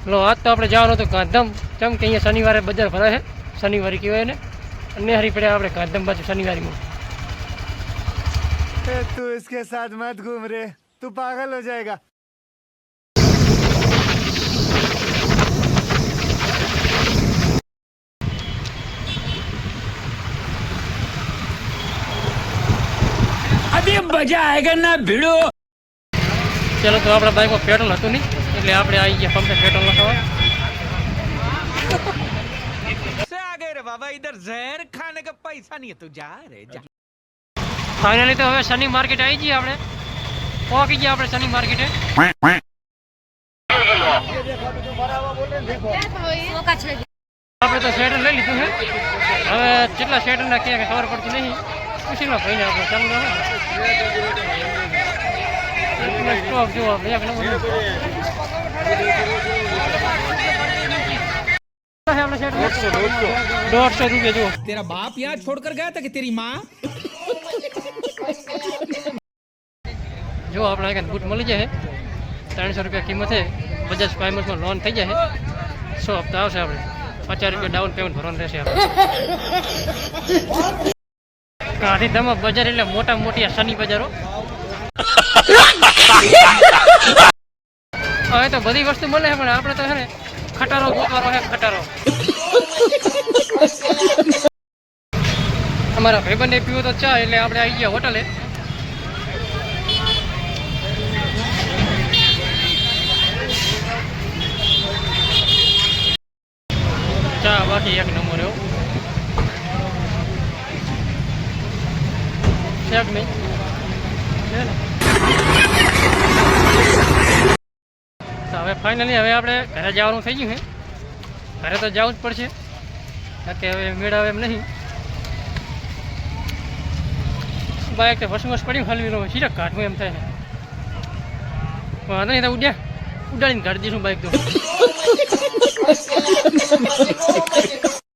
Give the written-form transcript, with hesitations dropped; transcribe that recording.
લો આજ તો આપણે જવાનું હતું ગાંધીધામ, કેમ કે અહીંયા શનિવારે બજાર ભરાય છે, શનિવારી કહેવાય ને, અને હરી પડ્યા આપણે ગાંધીધામ બાજુ શનિવારીમાં. तू इसके साथ मत घूम रे, तू पागल हो जाएगा. अभी मजा आएगा ना भिड़ो. ચાલો તો આપણા બાઇકમાં પેટ્રોલ હતું નહીં એટલે આપણે આવી ગયા પંપે પેટ્રોલ નખાવા. से आ गए रे बाबा, इधर जहर खाने का पैसा नहीं है, तू जा रे जा. ફાઇનલી તો હવે શનિ માર્કેટ આવી જઈએ આપણે, પહોંચી ગયા આપણે શનિ માર્કેટે. આપણે તો સ્વેટર લઈ લીધું છે, હવે કેટલા સ્વેટર ના ક્યાં ખબર પડતી નહીં, પૂછી લો ભાઈને આપણે. ચાલુ સ્ટોક જુઓ આપણે 150 રૂપિયા જુઓ. तेरा बाप यहाँ छोड़ कर गया था कि तेरी माँ. જો આપણે અહીંયા બૂટ મળી જાય 300 રૂપિયા કિંમત છે. બજાજ ફાઇનાન્સમાં લોન થઈ જાય 100 હપ્તા આવશે. આપણે 50 રૂપિયા ડાઉન પેમેન્ટ ભરવાનું રહેશે. ગાંધીધામમાં બજાર એટલે મોટા મોટી આ શનિ બજારો. હવે તો બધી વસ્તુ મળે છે, પણ આપણે તો છે ને ખટારો ગોતવાનો છે, ખટારો. અમારા ભાઈબંધને પીવો તો ચા, એટલે આપણે આવી ગયા હોટલે. ચા બાકી એક નંબર એવો છે કે નહીં? તો હવે ફાઇનલી હવે આપણે ઘરે જવાનું થઈ ગયું છે. ઘરે તો જવું જ પડશે, કે હવે મેળાવે એમ નહીં. બાઇક તો વસમસ પડી હલવી રહ્યો, સીધા કાઢવું એમ થાય. વાંધો નહીં, તો ઉડાડીને કાઢી દઈશું બાઇક તો.